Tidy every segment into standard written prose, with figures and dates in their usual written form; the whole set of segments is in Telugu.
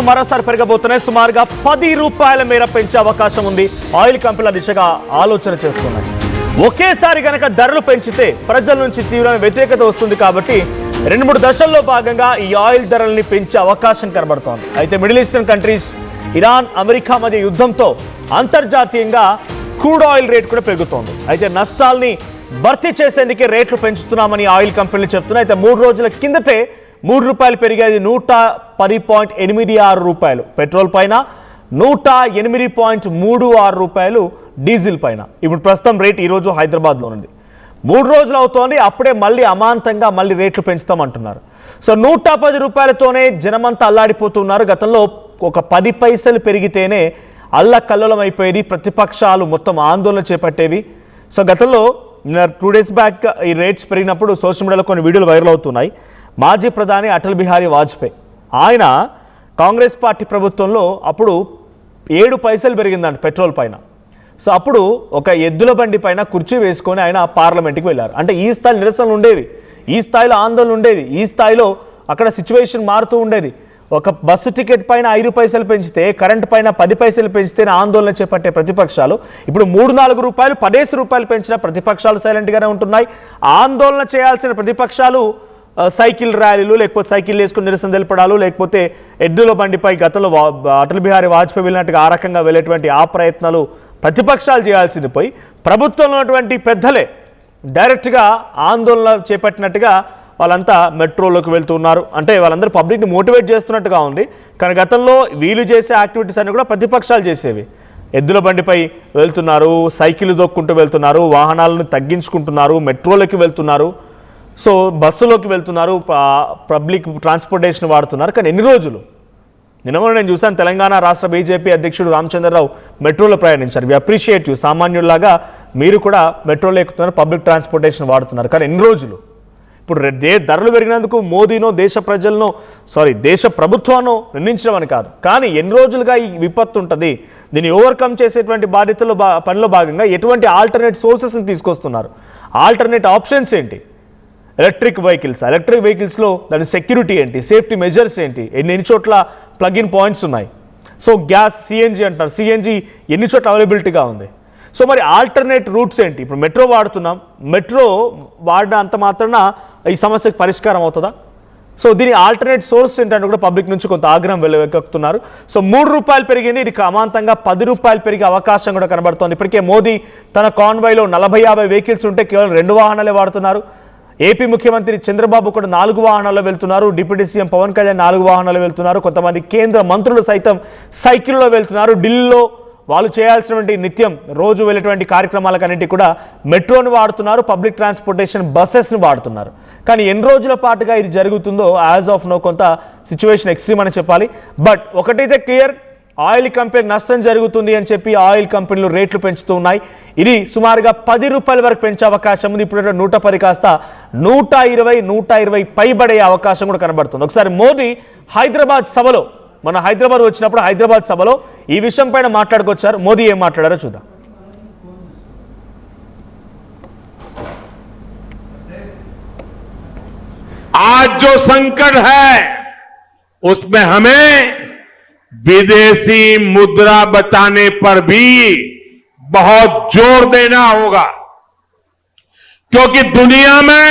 మరోసారి పెరగబోతున్నాయి. సుమారుగా 10 రూపాయల మేర పెంచే అవకాశం ఉంది. ఆయిల్ కంపెనీల దిశగా ఆలోచన చేస్తున్నాయి. ఒకేసారి గనక ధరలు పెంచితే ప్రజల నుంచి తీవ్రమైన వ్యతిరేకత వస్తుంది కాబట్టి 2-3 దశల్లో భాగంగా ఈ ఆయిల్ ధరల్ని పెంచే అవకాశం కనబడుతోంది. అయితే middle eastern countries Iran America మధ్య యుద్ధంతో అంతర్జాతీయంగా క్రూడ్ ఆయిల్ రేట్ కూడా పెరుగుతోంది. అయితే నష్టాల్ని భర్తీ చేసేందుకే రేట్లు పెంచుతున్నామని ఆయిల్ కంపెనీలు చెప్తున్నాయి. అయితే 3 రోజుల కిందటే 3 రూపాయలు పెరిగేది 110.86 రూపాయలు పెట్రోల్ పైన, 108.36 రూపాయలు డీజిల్ పైన. ఇప్పుడు ప్రస్తుతం రేట్ ఈరోజు హైదరాబాద్లో ఉంది. 3 రోజులు అవుతోంది, అప్పుడే మళ్ళీ అమాంతంగా మళ్ళీ రేట్లు పెంచుతామంటున్నారు. సో 110 రూపాయలతోనే జనమంతా అల్లాడిపోతున్నారు. గతంలో ఒక 10 పైసలు పెరిగితేనే అల్లకల్లోలం అయిపోయేది, ప్రతిపక్షాలు మొత్తం ఆందోళన చేపట్టేవి. సో గతంలో 2 డేస్ బ్యాక్ ఈ రేట్స్ పెరిగినప్పుడు సోషల్ మీడియాలో కొన్ని వీడియోలు వైరల్ అవుతున్నాయి. మాజీ ప్రధాని అటల్ బిహారీ వాజ్పేయి ఆయన కాంగ్రెస్ పార్టీ ప్రభుత్వంలో అప్పుడు 7 పైసలు పెరిగిందంట పెట్రోల్ పైన. సో అప్పుడు ఒక ఎద్దుల బండి పైన కుర్చీ వేసుకొని ఆయన పార్లమెంట్కి వెళ్ళారు. అంటే ఈ స్థాయి నిరసనలు ఉండేవి, ఈ స్థాయిలో ఆందోళన ఉండేది, ఈ స్థాయిలో అక్కడ సిచ్యువేషన్ మారుతూ ఉండేది. ఒక బస్సు టికెట్ పైన 5 పైసలు పెంచితే, కరెంట్ పైన 10 పైసలు పెంచితే ఆందోళన చేపట్టే ప్రతిపక్షాలు ఇప్పుడు 3-4 రూపాయలు 10 రూపాయలు పెంచిన ప్రతిపక్షాలు సైలెంట్గానే ఉంటున్నాయి. ఆందోళన చేయాల్సిన ప్రతిపక్షాలు సైకిల్ ర్యాలీలు, లేకపోతే సైకిల్ వేసుకుని నిరసన తెలపడాలు, లేకపోతే ఎద్దుల బండిపై గతంలో అటల్ బిహారీ వాజ్పేయి వెళ్ళినట్టుగా ఆ రకంగా వెళ్ళేటువంటి ఆ ప్రయత్నాలు ప్రతిపక్షాలు చేయాల్సింది పోయి ప్రభుత్వంలో ఉన్నటువంటి పెద్దలే డైరెక్ట్గా ఆందోళన చేపట్టినట్టుగా వాళ్ళంతా మెట్రోలోకి వెళ్తున్నారు. అంటే వాళ్ళందరూ పబ్లిక్ని మోటివేట్ చేస్తున్నట్టుగా ఉంది. కానీ గతంలో వీళ్ళు చేసే యాక్టివిటీస్ అన్ని కూడా ప్రతిపక్షాలు చేసేవి. ఎద్దుల బండిపై వెళ్తున్నారు, సైకిల్ దొక్కుంటూ వెళ్తున్నారు, వాహనాలను తగ్గించుకుంటున్నారు, మెట్రోలోకి వెళ్తున్నారు, సో బస్సులోకి వెళ్తున్నారు, పబ్లిక్ ట్రాన్స్పోర్టేషన్ వాడుతున్నారు. కానీ ఎన్ని రోజులు? నిన్న నేను చూసాను, తెలంగాణ రాష్ట్ర బీజేపీ అధ్యక్షుడు రామచంద్రరావు మెట్రోలో ప్రయాణించారు. వి అప్రిషియేట్ యూ, సామాన్యుల్లాగా మీరు కూడా మెట్రోలో ఎక్కుతున్నారు, పబ్లిక్ ట్రాన్స్పోర్టేషన్ వాడుతున్నారు. కానీ ఎన్ని రోజులు? ఇప్పుడు ధరలు పెరిగినందుకు మోదీనో దేశ ప్రభుత్వానో నిర్ణయించడం అని కాదు, కానీ ఎన్ని రోజులుగా ఈ విపత్తు ఉంటుంది, దీన్ని ఓవర్కమ్ చేసేటువంటి బాధ్యతలో పనిలో భాగంగా ఎటువంటి ఆల్టర్నేట్ సోర్సెస్ని తీసుకొస్తున్నారు, ఆల్టర్నేట్ ఆప్షన్స్ ఏంటి, ఎలక్ట్రిక్ వెహికల్స్లో దాని సెక్యూరిటీ ఏంటి, సేఫ్టీ మెజర్స్ ఏంటి, ఎన్ని చోట్ల ప్లగ్-ఇన్ పాయింట్స్ ఉన్నాయి, సో గ్యాస్ సిఎన్జి అంటున్నారు, సిఎన్జి ఎన్ని చోట్ల అవైలబిలిటీగా ఉంది, సో మరి ఆల్టర్నేట్ రూట్స్ ఏంటి? ఇప్పుడు మెట్రో వాడుతున్నాం, మెట్రో వాడిన అంత మాత్రాన ఈ సమస్యకు పరిష్కారం అవుతుందా? సో దీని ఆల్టర్నేట్ సోర్స్ ఏంటంటే కూడా పబ్లిక్ నుంచి కొంత ఆగ్రహం వెక్కుతున్నారు. సో 3 రూపాయలు పెరిగింది, ఇది అమాంతంగా 10 రూపాయలు పెరిగే అవకాశం కూడా కనబడుతోంది. ఇప్పటికే మోదీ తన కాన్వాయ్లో 40-50 వెహికల్స్ ఉంటే కేవలం 2 వాహనాలే వాడుతున్నారు. ఏపీ ముఖ్యమంత్రి చంద్రబాబు కూడా 4 వాహనాల్లో వెళ్తున్నారు, డిప్యూటీ సీఎం పవన్ కళ్యాణ్ 4 వాహనాల్లో వెళ్తున్నారు, కొంతమంది కేంద్ర మంత్రులు సైతం సైకిల్లో వెళ్తున్నారు. ఢిల్లీలో వాళ్ళు చేయాల్సినటువంటి నిత్యం రోజు వెళ్ళేటువంటి కార్యక్రమాలకన్నింటి కూడా మెట్రోని వాడుతున్నారు, పబ్లిక్ ట్రాన్స్పోర్టేషన్ బస్సెస్ని వాడుతున్నారు. కానీ ఎన్ని రోజుల పాటుగా ఇది జరుగుతుందో యాజ్ ఆఫ్ నో కొంత సిచ్యువేషన్ ఎక్స్ట్రీమ్ అని చెప్పాలి. బట్ ఒకటైతే క్లియర్, ఆయిల్ కంపెనీ నష్టం జరుగుతుంది అని చెప్పి ఆయిల్ కంపెనీలు రేట్లు పెంచుతూ ఉన్నాయి. ఇది సుమారుగా 10 రూపాయల వరకు పెంచే అవకాశం ఉంది. ఇప్పుడు 110 కాస్త 120 పైబడే అవకాశం కూడా కనబడుతుంది. ఒకసారి మోదీ హైదరాబాద్ సభలో, మన హైదరాబాద్ వచ్చినప్పుడు హైదరాబాద్ సభలో ఈ విషయం పైన మాట్లాడుకొచ్చారు. మోదీ ఏం మాట్లాడారో చూద్దాం. आज जो संकट है उसमें हमें विदेशी मुद्रा बचाने पर भी बहुत जोर देना होगा, क्योंकि दुनिया में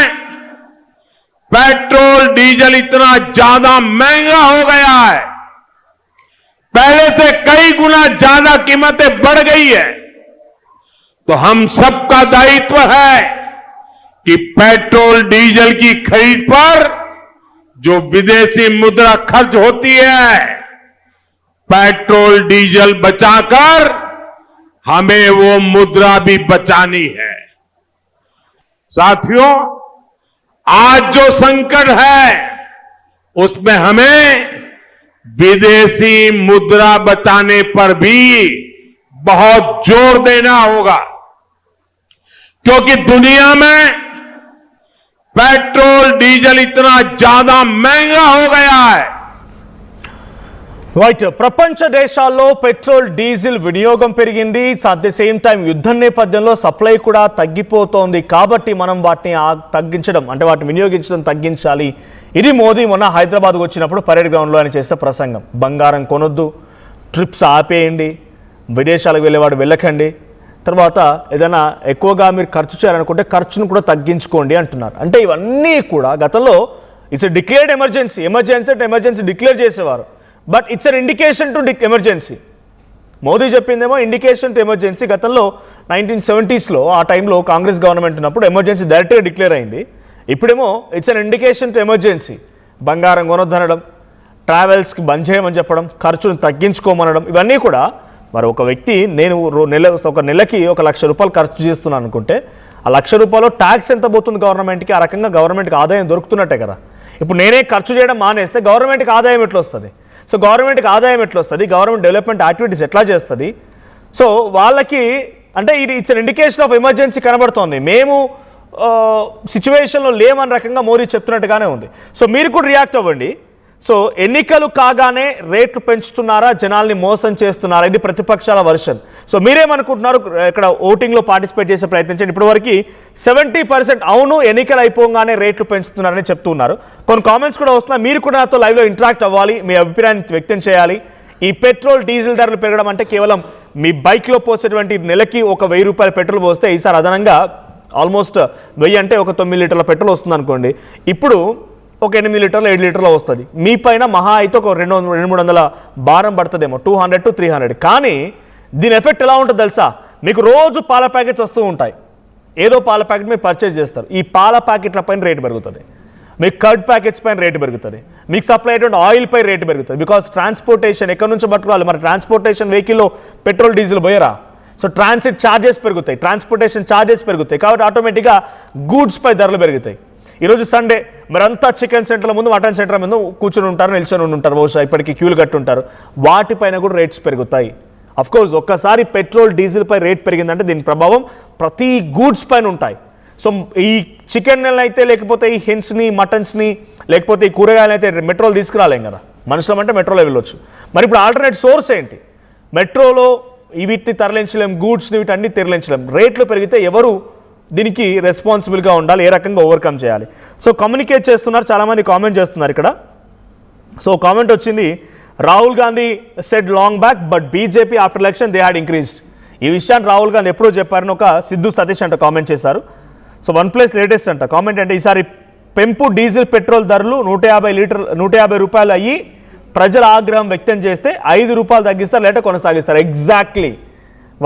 पेट्रोल डीजल इतना ज्यादा महंगा हो गया है, पहले से कई गुना ज्यादा कीमतें बढ़ गई है. तो हम सबका दायित्व है कि पेट्रोल डीजल की खरीद पर जो विदेशी मुद्रा खर्च होती है, पेट्रोल डीजल बचाकर हमें वो मुद्रा भी बचानी है. साथियों, आज जो संकट है उसमें हमें विदेशी मुद्रा बचाने पर भी बहुत जोर देना होगा, क्योंकि दुनिया में पेट्रोल डीजल इतना ज्यादा महंगा हो गया है. రైట్, ప్రపంచ దేశాల్లో పెట్రోల్ డీజిల్ వినియోగం పెరిగింది. అట్ ది సేమ్ టైం యుద్ధం నేపథ్యంలో సప్లై కూడా తగ్గిపోతోంది. కాబట్టి మనం వాటిని తగ్గించడం, అంటే వాటిని వినియోగించడం తగ్గించాలి. ఇది మోదీ మొన్న హైదరాబాద్కు వచ్చినప్పుడు పరేడ్ గ్రౌండ్లో ఆయన చేసే ప్రసంగం. బంగారం కొనొద్దు, ట్రిప్స్ ఆపేయండి, విదేశాలకు వెళ్ళేవాడు వెళ్ళకండి, తర్వాత ఏదైనా ఎక్కువగా మీరు ఖర్చు చేయాలనుకుంటే ఖర్చును కూడా తగ్గించుకోండి అంటున్నారు. అంటే ఇవన్నీ కూడా గతంలో ఇట్స్ డిక్లేర్డ్ ఎమర్జెన్సీ అంటే ఎమర్జెన్సీ డిక్లేర్ చేసేవారు, but it's an indication to emergency. Modi చెప్పిందేమో ఇండికేషన్ టు ఎమర్జెన్సీ. గతంలో 1970s ఆ టైంలో కాంగ్రెస్ గవర్నమెంట్ ఉన్నప్పుడు ఎమర్జెన్సీ డైరెక్ట్గా డిక్లేర్ అయింది. ఇప్పుడేమో it's an indication to emergency. బంగారం కొనొద్దనడం, ట్రావెల్స్కి బంద్ చేయమని చెప్పడం, ఖర్చును తగ్గించుకోమనడం, ఇవన్నీ కూడా మరి ఒక వ్యక్తి నేను ఒక నెలకి 1 లక్ష రూపాయలు ఖర్చు చేస్తున్నాను అనుకుంటే ఆ 1 లక్ష రూపాయలు ట్యాక్స్ ఎంత పోతుంది గవర్నమెంట్కి? ఆ రకంగా గవర్నమెంట్కి ఆదాయం దొరుకుతున్నట్టే కదా. ఇప్పుడు నేనే ఖర్చు చేయడం మానేస్తే గవర్నమెంట్కి ఆదాయం ఎట్లా వస్తుంది? సో గవర్నమెంట్కి ఆదాయం ఎట్లా వస్తుంది? గవర్నమెంట్ డెవలప్మెంట్ యాక్టివిటీస్ ఎట్లా చేస్తుంది? సో వాళ్ళకి అంటే ఇది it's an indication of emergency కనబడుతోంది. మేము సిచ్యువేషన్లో లేమని రకంగా మోదీ చెప్తున్నట్టుగానే ఉంది. సో మీరు కూడా రియాక్ట్ అవ్వండి. సో ఎన్నికలు కాగానే రేట్లు పెంచుతున్నారా, జనాల్ని మోసం చేస్తున్నారా? ఇది ప్రతిపక్షాల వర్షన్. సో మీరేమనుకుంటున్నారు? ఇక్కడ ఓటింగ్లో పార్టిసిపేట్ చేసే ప్రయత్నించండి. ఇప్పటివరకు 70% అవును ఎన్నికలు అయిపోగానే రేట్లు పెంచుతున్నారని చెప్తున్నారు. కొన్ని కామెంట్స్ కూడా వస్తున్నాయి. మీరు కూడా నాతో లైవ్లో ఇంటరాక్ట్ అవ్వాలి, మీ అభిప్రాయాన్ని వ్యక్తం చేయాలి. ఈ పెట్రోల్ డీజిల్ ధరలు పెరగడం అంటే కేవలం మీ బైక్లో పోసేటువంటి నెలకి 1000 రూపాయల పెట్రోల్ పోస్తే ఈసారి అదనంగా ఆల్మోస్ట్ 1000 అంటే 9 లీటర్ల పెట్రోల్ వస్తుంది అనుకోండి. ఇప్పుడు 8 లీటర్లు 7 లీటర్లు వస్తుంది. మీ పైన మహా అయితే 200-300 భారం పడుతుందేమో, 200 to 300. కానీ దీని ఎఫెక్ట్ ఎలా ఉంటుంది తెలుసా? మీకు రోజు పాల ప్యాకెట్స్ వస్తూ ఉంటాయి. ఏదో పాల ప్యాకెట్ మీరు పర్చేజ్ చేస్తారు. ఈ పాల ప్యాకెట్ల పైన రేటు పెరుగుతుంది, మీకు కర్డ్ ప్యాకెట్స్ పైన రేటు పెరుగుతుంది, మీకు సప్లై అయ్యేటువంటి ఆయిల్ పై రేటు పెరుగుతుంది. బికాస్ ట్రాన్స్పోర్టేషన్ ఎక్కడి నుంచి పట్టుకోవాలి? మరి ట్రాన్స్పోర్టేషన్ వెహికల్లో పెట్రోల్ డీజిల్ పోయరా? సో ట్రాన్సిట్ ఛార్జెస్ పెరుగుతాయి, ట్రాన్స్పోర్టేషన్ ఛార్జెస్ పెరుగుతాయి. కాబట్టి ఆటోమేటిక్గా గూడ్స్ పై ధరలు పెరుగుతాయి. ఈరోజు సండే మరంతా చికెన్ సెంటర్ల ముందు, మటన్ సెంటర్ల ముందు కూర్చొని ఉంటారు, నిల్చొని ఉంటారు, బహుశా ఇప్పటికీ క్యూలు కట్టుంటారు. వాటిపైన కూడా రేట్స్ పెరుగుతాయి. అఫ్కోర్స్ ఒక్కసారి పెట్రోల్ డీజిల్ పై రేట్ పెరిగిందంటే దీని ప్రభావం ప్రతి గూడ్స్ పైన ఉంటాయి. సో ఈ చికెన్ అయితే, లేకపోతే ఈ హెన్స్ని, మటన్స్ని, లేకపోతే ఈ కూరగాయలు అయితే మెట్రోలు తీసుకురాలేం కదా. మనుషులం అంటే మెట్రోలో వెళ్ళొచ్చు. మరి ఇప్పుడు ఆల్టర్నేట్ సోర్స్ ఏంటి? మెట్రోలో వీటిని తరలించలేం, గూడ్స్ని వీటన్ని తరలించలేం. రేట్లు పెరిగితే ఎవరు దీనికి రెస్పాన్సిబుల్గా ఉండాలి? ఏ రకంగా ఓవర్కమ్ చేయాలి? సో కమ్యూనికేట్ చేస్తున్నారు, చాలామంది కామెంట్ చేస్తున్నారు ఇక్కడ. సో కామెంట్ వచ్చింది, Rahul Gandhi said long back but BJP after election they had increased. ఈ విషయాన్ని రాహుల్ గాంధీ ఎప్పుడో చెప్పారని ఒక సిద్ధు సతీష్ అంట కామెంట్ చేశారు. సో OnePlus లేటెస్ట్ అంట కామెంట్ అంటే, ఈసారి పెంపు డీజిల్ పెట్రోల్ ధరలు 150 రూపాయలు అయ్యి ప్రజల ఆగ్రహం వ్యక్తం చేస్తే 5 రూపాయలు తగ్గిస్తారు, లేట కొనసాగిస్తారు. ఎగ్జాక్ట్లీ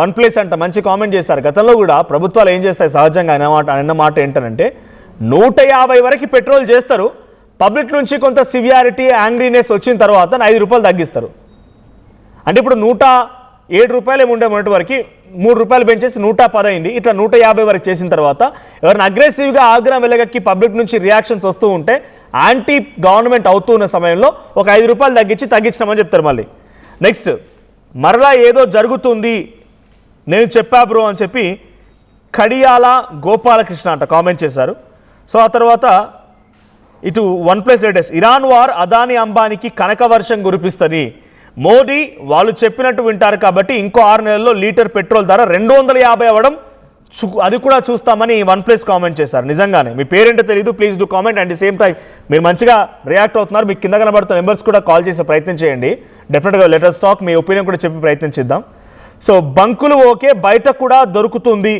OnePlus అంట మంచి కామెంట్ చేశారు. గతంలో కూడా ప్రభుత్వాలు ఏం చేస్తాయి సహజంగా అన్న మాట ఏంటంటే 150 వరకు పెట్రోల్ చేస్తారు, పబ్లిక్ నుంచి కొంత సివియారిటీ, యాంగ్రీనెస్ వచ్చిన తర్వాత 5 రూపాయలు తగ్గిస్తారు. అంటే ఇప్పుడు 107 రూపాయలు ఏముండే మొన్నటి వరకు 3 రూపాయలు పెంచేసి 110 అయింది. ఇట్లా 150 వరకు చేసిన తర్వాత ఎవరిని అగ్రెసివ్గా ఆగ్రహం వెలగక్కి పబ్లిక్ నుంచి రియాక్షన్స్ వస్తూ ఉంటే యాంటీ గవర్నమెంట్ అవుతూ ఉన్న సమయంలో ఒక 5 రూపాయలు తగ్గించినామని చెప్తారు. మళ్ళీ నెక్స్ట్ మరలా ఏదో జరుగుతుంది నేను చెప్పా బ్రో అని చెప్పి కడియాల గోపాలకృష్ణ అంట కామెంట్ చేశారు. సో ఆ తర్వాత ఇటు OnePlus latest, Iran war Adani అంబానీకి కనక వర్షం కురిపిస్తుంది, మోదీ వాళ్ళు చెప్పినట్టు వింటారు కాబట్టి ఇంకో 6 నెలల్లో లీటర్ పెట్రోల్ ధర 250 అవ్వడం అది కూడా చూస్తామని OnePlus కామెంట్ చేశారు. నిజంగానే మీ పేరేంటో తెలియదు, please do comment. And the same time మీరు మంచిగా రియాక్ట్ అవుతున్నారు, మీకు కింద కనబడుతున్న నెంబర్స్ కూడా కాల్ చేసే ప్రయత్నం చేయండి. డెఫినెట్గా లెటర్ స్టాక్ మీ ఒపీనియన్ కూడా చెప్పి ప్రయత్నించిద్దాం. సో బంకులు ఓకే, బయట కూడా దొరుకుతుంది,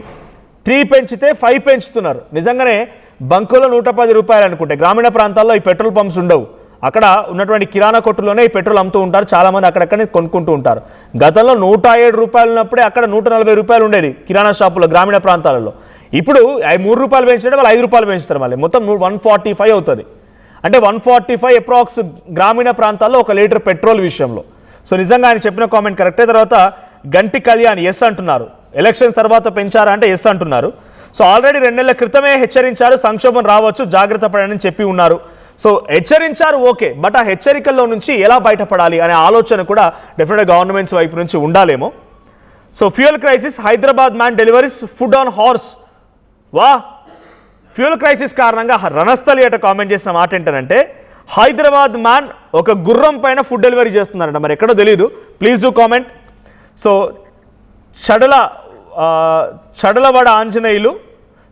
3 పెంచితే 5 పెంచుతున్నారు. నిజంగానే బంకులో 110 రూపాయలు అనుకుంటే గ్రామీణ ప్రాంతాల్లో ఈ పెట్రోల్ పంప్స్ ఉండవు. అక్కడ ఉన్నటువంటి కిరాణా కొట్టులోనే ఈ పెట్రోల్ అమ్ముతూ ఉంటారు, చాలామంది అక్కడక్కడనే కొనుక్కుంటూ ఉంటారు. గతంలో 107 రూపాయలు ఉన్నప్పుడే అక్కడ 140 రూపాయలు ఉండేది కిరాణా షాపులో గ్రామీణ ప్రాంతాలలో. ఇప్పుడు 3 రూపాయలు పెంచడం వాళ్ళు 5 రూపాయలు పెంచుతారు, మళ్ళీ మొత్తం 145 అవుతుంది. అంటే 145 అప్రాక్స్ గ్రామీణ ప్రాంతాల్లో 1 లీటర్ పెట్రోల్ విషయంలో. సో నిజంగా ఆయన చెప్పిన కామెంట్ కరెక్టే. తర్వాత గంటి కళ్యాణ్ ఎస్ అంటున్నారు, ఎలక్షన్ తర్వాత పెంచారా అంటే ఎస్ అంటున్నారు. సో ఆల్రెడీ 2 నెలల క్రితమే హెచ్చరించారు సంక్షోభం రావచ్చు, జాగ్రత్త పడని చెప్పి ఉన్నారు. సో హెచ్చరించారు ఓకే, బట్ ఆ హెచ్చరికల్లో నుంచి ఎలా బయటపడాలి అనే ఆలోచన కూడా డెఫినెట్గా గవర్నమెంట్స్ వైపు నుంచి ఉండాలేమో. So fuel crisis, Hyderabad man deliveries food on horse. వా, ఫ్యూయల్ క్రైసిస్ కారణంగా రణస్థలి అట కామెంట్ చేసిన మాట ఏంటంటే, హైదరాబాద్ మ్యాన్ ఒక గుర్రం పైన ఫుడ్ డెలివరీ చేస్తున్నారంట, మరి ఎక్కడో తెలియదు, please do comment. So Chadalavada Anjaneyulu.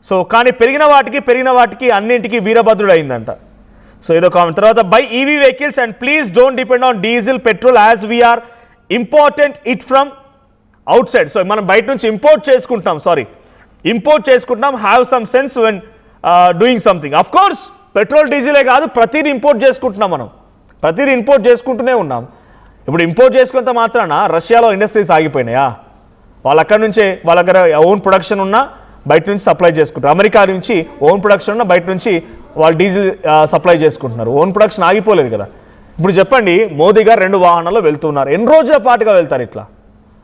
So కానీ పెరిగిన వాటికి అన్నింటికి వీరభద్రుడు అయిందంట. సో ఇదో కామెంట్. తర్వాత buy EV vehicles and please don't depend on diesel petrol as we're important it from outside. So మనం బయట నుంచి ఇంపోర్ట్ చేసుకుంటున్నాం have some sense when doing something. Of course petrol డీజిలే కాదు, ప్రతిదీ ఇంపోర్ట్ చేసుకుంటున్నాం, మనం ప్రతిదీ ఇంపోర్ట్ చేసుకుంటూనే ఉన్నాం. ఇప్పుడు ఇంపోర్ట్ చేసుకున్నంత మాత్రాన రష్యాలో ఇండస్ట్రీస్ ఆగిపోయినాయా? వాళ్ళు అక్కడి నుంచే వాళ్ళ దగ్గర ఓన్ ప్రొడక్షన్ ఉన్నా బయట నుంచి సప్లై చేసుకుంటారు. అమెరికా నుంచి ఓన్ ప్రొడక్షన్ ఉన్నా బయట నుంచి వాళ్ళు డీజిల్ సప్లై చేసుకుంటున్నారు. ఓన్ ప్రొడక్షన్ ఆగిపోలేదు కదా. ఇప్పుడు చెప్పండి, మోదీ గారు 2 వాహనాల్లో వెళ్తున్నారు, ఎన్ని రోజుల పాటుగా వెళ్తారు ఇట్లా?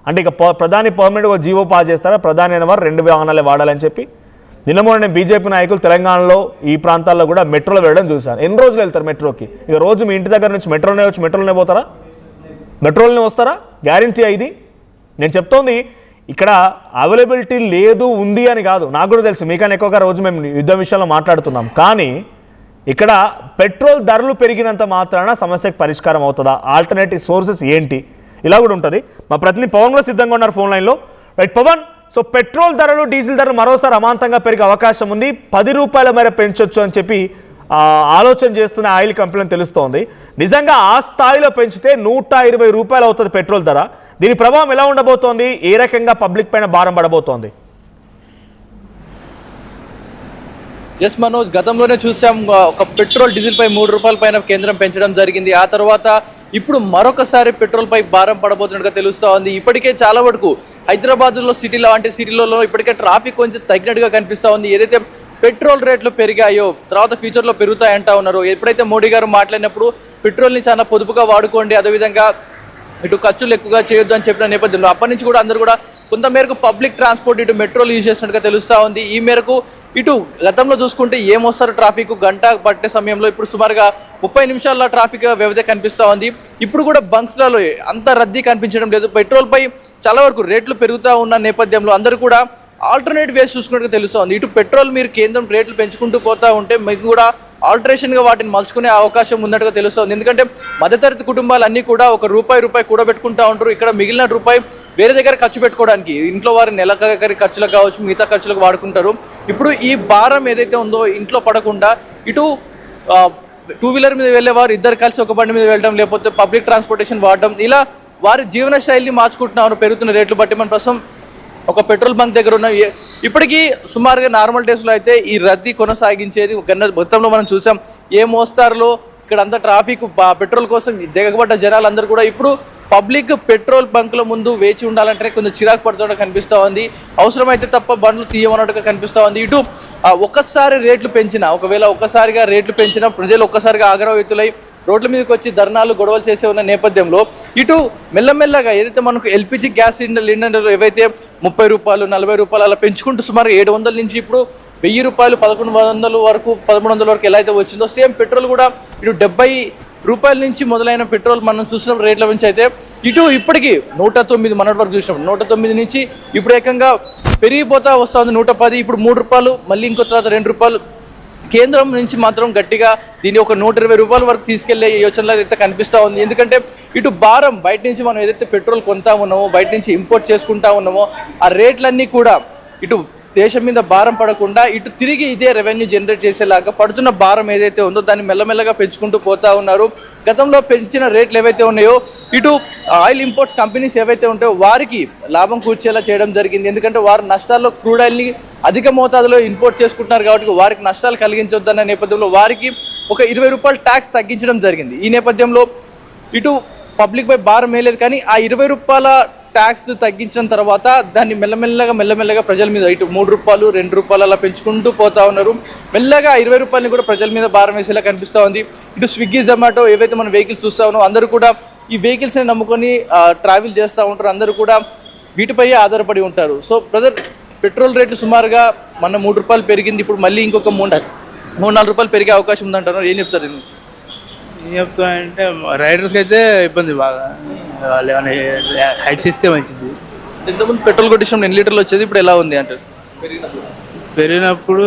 అంటే ఇక ప్రధాని పర్మనెంట్గా జీవో పాస్ చేస్తారా? ప్రధాని అయిన వారు 2 వాహనాలే వాడాలని చెప్పి. నిన్న మొన్న నేను బీజేపీ నాయకులు తెలంగాణలో ఈ ప్రాంతాల్లో కూడా మెట్రోలో వెళ్ళడం చూశాను. ఎన్ని రోజులు వెళ్తారు మెట్రోకి? ఇక రోజు మీ ఇంటి దగ్గర నుంచి మెట్రోనే వచ్చి మెట్రోలోనే పోతారా? మెట్రోలోనే వస్తారా? గ్యారంటీ ఇది నేను చెప్తోంది. ఇక్కడ అవైలబిలిటీ లేదు ఉంది అని కాదు, నాకు కూడా తెలుసు, మీకన్నా ఎక్కువగా రోజు మేము యుద్ధం విషయంలో మాట్లాడుతున్నాం. కానీ ఇక్కడ పెట్రోల్ ధరలు పెరిగినంత మాత్రాన సమస్యకు పరిష్కారం అవుతుందా? ఆల్టర్నేటివ్ సోర్సెస్ ఏంటి? ఇలా కూడా ఉంటుంది. మా ప్రతినిధి పవన్ కూడా సిద్ధంగా ఉన్నారు ఫోన్ లైన్లో. రైట్ పవన్, సో పెట్రోల్ ధరలు డీజిల్ ధరలు మరోసారి అమాంతంగా పెరిగే అవకాశం ఉంది, 10 రూపాయల మేర పెంచొచ్చు అని చెప్పి ఆలోచన చేస్తున్న ఆయిల్ కంపెనీని తెలుస్తోంది. నిజంగా ఆ స్థాయిలో పెంచితే 120 రూపాయలు అవుతుంది పెట్రోల్ ధర. దీని ప్రభావం ఎలా ఉండబోతోంది? ఏ రకంగా పబ్లిక్ పైన భారం పడబోతోంది? జస్ మనోజ్, గతంలోనే చూసాం ఒక పెట్రోల్ డీజిల్ పై 3 రూపాయల పైన కేంద్రం పెంచడం జరిగింది. ఆ తర్వాత ఇప్పుడు మరొకసారి పెట్రోల్ పై భారం పడబోతున్నట్టుగా తెలుస్తూ ఉంది. ఇప్పటికే చాలా వరకు హైదరాబాద్లో సిటీలలో ఇప్పటికే ట్రాఫిక్ కొంచెం తగ్గినట్టుగా కనిపిస్తూ ఉంది. ఏదైతే పెట్రోల్ రేట్లు పెరిగాయో తర్వాత ఫ్యూచర్లో పెరుగుతాయంటా ఉన్నారు. ఎప్పుడైతే మోడీ గారు మాట్లాడినప్పుడు పెట్రోల్ని చాలా పొదుపుగా వాడుకోండి, అదేవిధంగా ఇటు ఖర్చులు ఎక్కువగా చేయొద్దు అని చెప్పిన నేపథ్యంలో అప్పటి నుంచి కూడా అందరూ కూడా కొంతమేరకు పబ్లిక్ ట్రాన్స్పోర్ట్ ఇటు మెట్రోలు యూజ్ చేసినట్టుగా తెలుస్తూ ఉంది. ఈ మేరకు ఇటు గతంలో చూసుకుంటే ఏమొస్తారు ట్రాఫిక్ గంట పట్టే సమయంలో ఇప్పుడు సుమారుగా 30 నిమిషాల ట్రాఫిక్ వ్యవధి కనిపిస్తూ ఉంది. ఇప్పుడు కూడా బంక్స్లలో అంత రద్దీ కనిపించడం లేదు. పెట్రోల్ పై చాలా వరకు రేట్లు పెరుగుతూ ఉన్న నేపథ్యంలో అందరూ కూడా ఆల్టర్నేట్ వేస్ చూసుకున్నట్టుగా తెలుస్తూ ఉంది. ఇటు పెట్రోల్ మీరు కేంద్రం రేట్లు పెంచుకుంటూ పోతూ ఉంటే మీకు కూడా ఆల్టరేషన్గా వాటిని మలుచుకునే అవకాశం ఉన్నట్టుగా తెలుస్తుంది. ఎందుకంటే మధ్యతరగతి కుటుంబాలన్నీ కూడా ఒక రూపాయి కూడబెట్టుకుంటూ ఉంటారు. ఇక్కడ మిగిలిన రూపాయి వేరే దగ్గర ఖర్చు పెట్టుకోవడానికి, ఇంట్లో వారి నెలకరి ఖర్చులకు కావచ్చు, మిగతా ఖర్చులకు వాడుకుంటారు. ఇప్పుడు ఈ భారం ఏదైతే ఉందో ఇంట్లో పడకుండా ఇటు 2 వీలర్ మీద వెళ్ళేవారు ఇద్దరు కలిసి ఒక బండి మీద వెళ్ళడం, లేకపోతే పబ్లిక్ ట్రాన్స్పోర్టేషన్ వాడడం, ఇలా వారి జీవన శైలిని మార్చుకుంటున్నారు పెరుగుతున్న రేట్లు బట్టి. మన ప్రస్తుతం ఒక పెట్రోల్ బంక్ దగ్గర ఉన్న ఇప్పటికీ సుమారుగా నార్మల్ డేస్లో అయితే ఈ రద్దీ కొనసాగించేది మొత్తంలో మనం చూసాం. ఏ మోస్తారులో ఇక్కడ అంతా ట్రాఫిక్ పెట్రోల్ కోసం దిగబడ్డ జనాలందరూ కూడా ఇప్పుడు పబ్లిక్ పెట్రోల్ బంకుల ముందు వేచి ఉండాలంటే కొంచెం చిరాకు పడుతున్నట్టు కనిపిస్తూ ఉంది. అవసరమైతే తప్ప బండ్లు తీయమన్నట్టుగా కనిపిస్తూ ఉంది. ఇటు ఒక్కసారి రేట్లు పెంచినా, ఒకవేళ ఒక్కసారిగా రేట్లు పెంచినా ప్రజలు ఒక్కసారిగా ఆగ్రహయుతులై రోడ్ల మీదకి వచ్చి ధర్నాలు గొడవలు చేసే ఉన్న నేపథ్యంలో ఇటు మెల్లమెల్లగా ఏదైతే మనకు ఎల్పిజి గ్యాస్ సిలిండర్లు ఏవైతే 30 రూపాయలు 40 రూపాయలు అలా పెంచుకుంటూ సుమారు 700 నుంచి ఇప్పుడు 1000 రూపాయలు 1100 వరకు 1300 వరకు ఎలా అయితే వచ్చిందో సేమ్ పెట్రోల్ కూడా ఇటు 70 రూపాయల నుంచి మొదలైన పెట్రోల్ మనం చూసిన రేట్ల నుంచి అయితే ఇటు ఇప్పటికీ 109 మొన్నటి వరకు చూసినాం. 109 నుంచి ఇప్పుడు ఏకంగా పెరిగిపోతా వస్తుంది 110. ఇప్పుడు 3 రూపాయలు, మళ్ళీ ఇంకో తర్వాత 2 రూపాయలు. కేంద్రం నుంచి మాత్రం గట్టిగా దీన్ని ఒక 120 రూపాయల వరకు తీసుకెళ్లే యోచనలో అయితే కనిపిస్తూ ఉంది. ఎందుకంటే ఇటు భారం బయట నుంచి మనం ఏదైతే పెట్రోల్ కొంటా ఉన్నామో, బయట నుంచి ఇంపోర్ట్ చేసుకుంటా ఉన్నామో, ఆ రేట్లన్నీ కూడా ఇటు దేశం మీద భారం పడకుండా ఇటు తిరిగి ఇదే రెవెన్యూ జనరేట్ చేసేలాగా పడుతున్న భారం ఏదైతే ఉందో దాన్ని మెల్లమెల్లగా పెంచుకుంటూ పోతా ఉన్నారు. గతంలో పెంచిన రేట్లు ఏవైతే ఉన్నాయో ఇటు ఆయిల్ ఇంపోర్ట్స్ కంపెనీస్ ఏవైతే ఉంటాయో వారికి లాభం కూర్చేలా చేయడం జరిగింది. ఎందుకంటే వారు నష్టాల్లో క్రూడ్ ఆయిల్ని అధిక మోతాదులో ఇంపోర్ట్ చేసుకుంటున్నారు కాబట్టి వారికి నష్టాలు కలిగించొద్దన్న నేపథ్యంలో వారికి ఒక 20 రూపాయలు ట్యాక్స్ తగ్గించడం జరిగింది. ఈ నేపథ్యంలో ఇటు పబ్లిక్ పై భారం వేయలేదు. కానీ ఆ 20 రూపాయల ట్యాక్స్ తగ్గించిన తర్వాత దాన్ని మెల్లమెల్లగా ప్రజల మీద ఇటు 3 రూపాయలు 2 రూపాయలు అలా పెంచుకుంటూ పోతా ఉన్నారు. మెల్లగా 20 రూపాయలని కూడా ప్రజల మీద భారం వేసేలా కనిపిస్తూ ఉంది. ఇటు స్విగ్గీ జొమాటో ఏవైతే మనం వెహికల్స్ చూస్తా ఉన్నామో అందరూ కూడా ఈ వెహికల్స్ని నమ్ముకొని ట్రావెల్ చేస్తూ ఉంటారు. అందరూ కూడా వీటిపై ఆధారపడి ఉంటారు. సో బ్రదర్, పెట్రోల్ రేట్లు సుమారుగా మన 3 రూపాయలు పెరిగింది, ఇప్పుడు మళ్ళీ ఇంకొక 3-4 రూపాయలు పెరిగే అవకాశం ఉందంటారు. ఏం చెప్తారు దీని నుంచి? ఏం చెప్తామంటే రైడర్స్కి అయితే ఇబ్బంది బాగా, వాళ్ళు ఏమైనా హైట్స్ ఇస్తే మంచిది. ఇంతకుముందు పెట్రోల్ కొట్టించడం 2 లీటర్లు వచ్చేది, ఇప్పుడు ఎలా ఉంది అంటారు? పెరిగినప్పుడు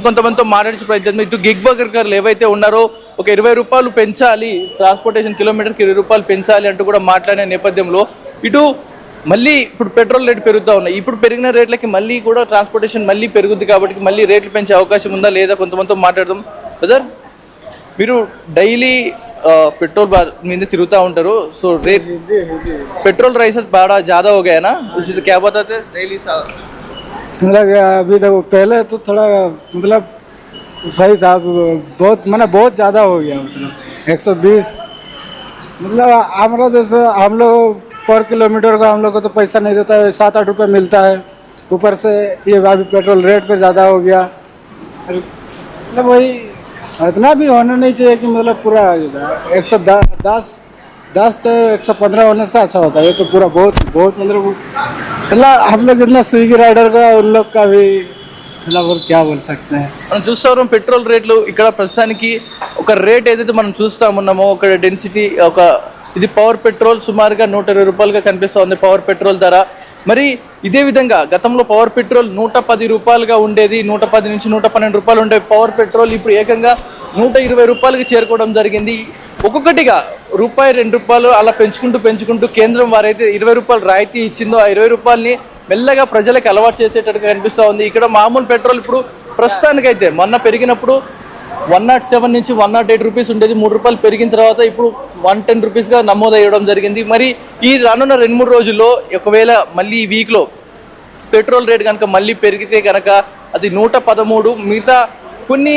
కొంతమందితో మాట్లాడించే ప్రయత్నం ఇటు గిగ్ వర్కర్లు ఏవైతే ఉన్నారో ఒక 20 రూపాయలు పెంచాలి, ట్రాన్స్పోర్టేషన్ కిలోమీటర్కి 20 రూపాయలు పెంచాలి అంటూ కూడా మాట్లాడిన నేపథ్యంలో ఇటు మళ్ళీ ఇప్పుడు పెట్రోల్ రేట్ పెరుగుతూ ఉన్నాయి. ఇప్పుడు పెరిగిన రేట్లకి మళ్ళీ కూడా ట్రాన్స్పోర్టేషన్ మళ్ళీ పెరుగుద్ది కాబట్టి మళ్ళీ రేట్లు పెంచే అవకాశం ఉందా లేదా కొంతమందితో మాట్లాడదాం. బ్రదర్, మీరు డైలీ पेट्रोल में तिरुता ఉంటారు. सो रेट पेट्रोल प्राइसेस बड़ा ज़्यादा हो गया ना, उससे क्या बताते हैं डेली? मतलब अभी तक पहले तो थोड़ा मतलब सही था, बहुत मतलब बहुत ज़्यादा हो गया, मतलब 120 मतलब हमारा जैसे हम लोग पर किलोमीटर का हम लोग को तो पैसा नहीं देता है, 7-8 रुपये मिलता है. ऊपर से ये अभी पेट्रोल रेट पे ज़्यादा हो गया. मतलब वही इतना भी होना नहीं चाहिए कि मतलब पूरा 110 से 115 होने से अच्छा होता है. ये तो पूरा बहुत बहुत मतलब हम लोग जितना स्विगी राइडर का उन लोग का भी मतलब और क्या बोल सकते हैं. మనం చూస్తాం పెట్రోల్ రేట్లు ఇక్కడ ప్రస్తుతానికి ఒక రేట్ ఏదైతే మనం చూస్తామున్నామో ఒక డెన్సిటీ ఒక ఇది పవర్ పెట్రోల్ సుమారుగా 120 రూపాయలుగా కనిపిస్తుంది పవర్ పెట్రోల్ ధర. మరి ఇదే విధంగా గతంలో పవర్ పెట్రోల్ 110 రూపాయలుగా ఉండేది, 110 నుంచి 112 రూపాయలు ఉండే పవర్ పెట్రోల్ ఇప్పుడు ఏకంగా 120 రూపాయలకి చేరుకోవడం జరిగింది. ఒక్కొక్కటిగా రూపాయి 2 రూపాయలు అలా పెంచుకుంటూ కేంద్రం వారైతే 20 రూపాయలు రాయితీ ఇచ్చిందో ఆ 20 రూపాయలని మెల్లగా ప్రజలకు అలవాటు చేసేటట్టుగా కనిపిస్తూ ఉంది. ఇక్కడ మామూలు పెట్రోల్ ఇప్పుడు ప్రస్తుతానికైతే మొన్న పెరిగినప్పుడు 107 నుంచి 108 రూపీస్ ఉండేది, 3 రూపాయలు పెరిగిన తర్వాత ఇప్పుడు 110 రూపీస్గా నమోదయ్యడం జరిగింది. మరి ఈ రానున్న 2-3 రోజుల్లో ఒకవేళ మళ్ళీ ఈ వీక్లో పెట్రోల్ రేట్ కనుక మళ్ళీ పెరిగితే కనుక అది 113, మిగతా కొన్ని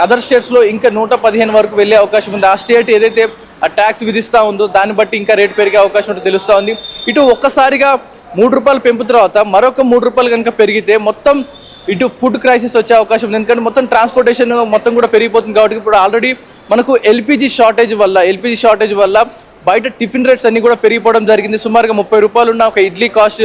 అదర్ స్టేట్స్లో ఇంకా 115 వరకు వెళ్ళే అవకాశం ఉంది. ఆ స్టేట్ ఏదైతే ఆ ట్యాక్స్ విధిస్తూ ఉందో దాన్ని బట్టి ఇంకా రేట్ పెరిగే అవకాశం ఉంటే తెలుస్తూ ఉంది. ఇటు ఒక్కసారిగా 3 రూపాయలు పెంపు తర్వాత మరొక 3 రూపాయలు కనుక పెరిగితే మొత్తం ఇటు ఫుడ్ క్రైసిస్ వచ్చే అవకాశం ఉంది. ఎందుకంటే మొత్తం ట్రాన్స్పోర్టేషన్ మొత్తం కూడా పెరిగిపోతుంది కాబట్టి ఇప్పుడు ఆల్రెడీ మనకు ఎల్పిజి షార్టేజ్ వల్ల బయట టిఫిన్ రేట్స్ అన్నీ కూడా పెరిగిపోవడం జరిగింది. సుమారుగా 30 రూపాయలు ఉన్న ఒక idli cost,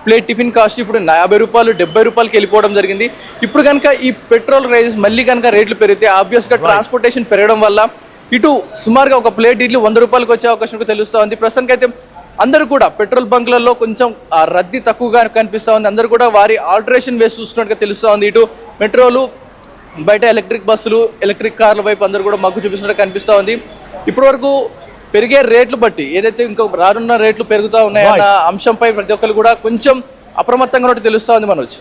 plate tiffin cost ఇప్పుడు 50 రూపాయలు 70 రూపాయలకి వెళ్ళిపోవడం జరిగింది. ఇప్పుడు కనుక ఈ పెట్రోల్ రైజెస్ మళ్ళీ కనుక రేట్లు పెరిగితే ఆబ్వియస్గా ట్రాన్స్పోర్టేషన్ పెరగడం వల్ల ఇటు సుమారుగా ఒక ప్లేట్ ఇడ్లీ 100 రూపాయలకు వచ్చే అవకాశం తెలుస్తూ ఉంది. ప్రస్తుతానికైతే అందరూ కూడా పెట్రోల్ బంక్లలో కొంచెం రద్దీ తక్కువగా కనిపిస్తూ ఉంది. అందరూ కూడా వారి ఆల్టరేషన్ వేసి చూస్తున్నట్టుగా తెలుస్తూ ఉంది. ఇటు మెట్రోలు బయట ఎలక్ట్రిక్ బస్సులు ఎలక్ట్రిక్ కార్ల వైపు అందరూ కూడా మగ్గు చూపిస్తున్నట్టు కనిపిస్తూ ఉంది. ఇప్పటి వరకు పెరిగే రేట్లు బట్టి ఏదైతే ఇంకా రానున్న రేట్లు పెరుగుతూ ఉన్నాయన్న అంశంపై ప్రతి ఒక్కరు కూడా కొంచెం అప్రమత్తంగా ఉన్నట్టు తెలుస్తూ ఉంది. Manoj,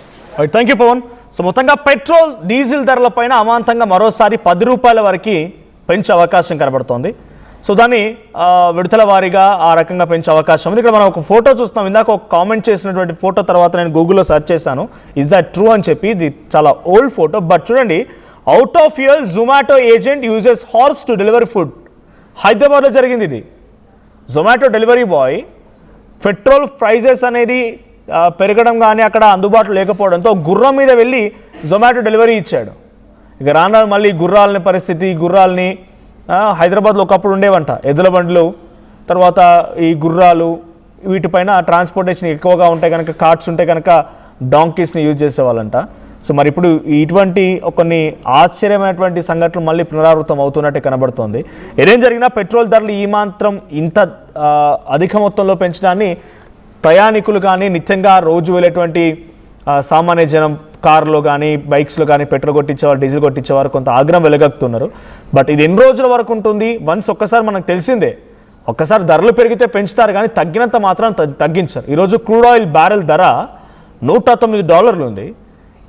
thank you Pavan. So మొత్తంగా పెట్రోల్ డీజిల్ ధరల పైన అమాంతంగా మరోసారి 10 రూపాయల వరకు పెంచే అవకాశం కనబడుతోంది. సో దాన్ని విడతల వారీగా ఆ రకంగా పెంచే అవకాశం ఉంది. ఇక్కడ మనం ఒక ఫోటో చూస్తున్నాం. ఇందాక ఒక కామెంట్ చేసినటువంటి ఫోటో తర్వాత నేను గూగుల్లో సెర్చ్ చేశాను, ఇస్ దట్ ట్రూ అని చెప్పి. ఇది చాలా ఓల్డ్ ఫోటో, బట్ చూడండి, out of fuel Zomato agent uses horse to delivery food. హైదరాబాద్లో జరిగింది ఇది. Zomato delivery boy petrol prices అనేది పెరగడం కానీ అక్కడ అందుబాటులో లేకపోవడంతో గుర్రం మీద వెళ్ళి జొమాటో డెలివరీ ఇచ్చాడు. ఇక రాను మళ్ళీ గుర్రాలని హైదరాబాద్లో ఒకప్పుడు ఉండేవంట, ఎద్దుల బండ్లు, తర్వాత ఈ గుర్రాలు, వీటిపైన ట్రాన్స్పోర్టేషన్ ఎక్కువగా ఉంటాయి కనుక, కార్ట్స్ ఉంటే కనుక డాంకీస్ని యూజ్ చేసేవాళ్ళంట. సో మరి ఇప్పుడు ఇటువంటి కొన్ని ఆశ్చర్యమైనటువంటి సంఘటనలు మళ్ళీ పునరావృతం అవుతున్నట్టే కనబడుతోంది. ఏదేం జరిగినా పెట్రోల్ ధరలు ఈ మాత్రం ఇంత అధిక మొత్తంలో పెంచడాన్ని ప్రయాణికులు కానీ నిత్యంగా రోజు వెళ్ళేటువంటి సామాన్య జనం కార్లో కానీ బైక్స్లో కానీ పెట్రోల్ కొట్టించేవారు, డీజిల్ కొట్టించేవారు కొంత ఆగ్రహం వెలగక్కుతున్నారు. బట్ ఇది ఎన్ని రోజుల వరకు ఉంటుంది? వన్స్ ఒక్కసారి మనకు తెలిసిందే, ఒక్కసారి ధరలు పెరిగితే పెంచుతారు కానీ తగ్గినంత మాత్రం తగ్గించారు. ఈరోజు క్రూడ్ ఆయిల్ బ్యారెల్ ధర $109 ఉంది.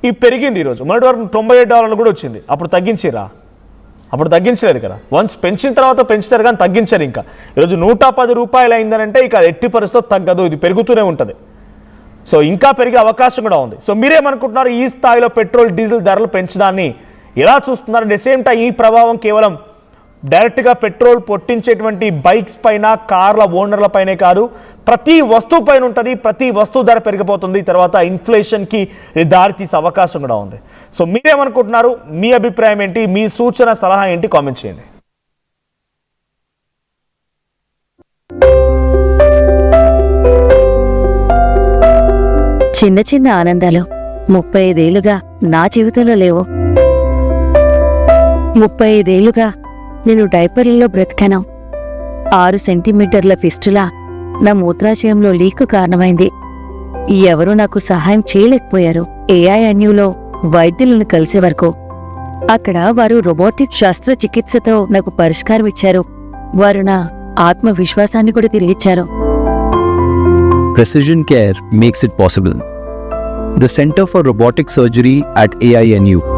ఈ పెరిగింది ఈరోజు, మొన్నటి వరకు $97 కూడా వచ్చింది. అప్పుడు తగ్గించిరా? అప్పుడు తగ్గించలేదు కదా. వన్స్ పెంచిన తర్వాత పెంచుతారు కానీ తగ్గించారు. ఇంకా ఈరోజు 110 రూపాయలు అయిందనంటే ఇక ఎట్టి పరిస్థితిలో తగ్గదు, ఇది పెరుగుతూనే ఉంటుంది. సో ఇంకా పెరిగే అవకాశం కూడా ఉంది. సో మీరేమనుకుంటున్నారు? ఈ స్థాయిలో పెట్రోల్ డీజిల్ ధరలు పెంచడాన్ని ఎలా చూస్తున్నారు? అట్ ద సేమ్ టైం ఈ ప్రభావం కేవలం డైరెక్ట్గా పెట్రోల్ పొట్టించేటువంటి బైక్స్ పైన, కార్ల ఓనర్ల పైనే కాదు, ప్రతి వస్తువు పైన ఉంటుంది. ప్రతి వస్తువు ధర పెరిగిపోతుంది. తర్వాత ఇన్ఫ్లేషన్కి దారి తీసే అవకాశం కూడా ఉంది. సో మీరేమనుకుంటున్నారు? మీ అభిప్రాయం ఏంటి? మీ సూచన సలహా ఏంటి? కామెంట్ చేయండి. చిన్న చిన్న ఆనందాలు 35 ఏళ్లుగా నా జీవితంలో లేవు. 35 ఏళ్లుగా నేను డైపర్లలో బ్రతికాను. 6 సెంటీమీటర్ల ఫిస్టులా నా మూత్రాశయంలో లీకు కారణమైంది. ఎవరూ నాకు సహాయం చేయలేకపోయారు. ఏఐఎన్యూలో వైద్యులను కలిసే వరకు. అక్కడ వారు రోబోటిక్ శస్త్రచికిత్సతో నాకు పరిష్కారం ఇచ్చారు. వారు నా ఆత్మవిశ్వాసాన్ని కూడా తిరిగిచ్చారు. Precision care makes it possible. The Center for Robotic Surgery at AINU.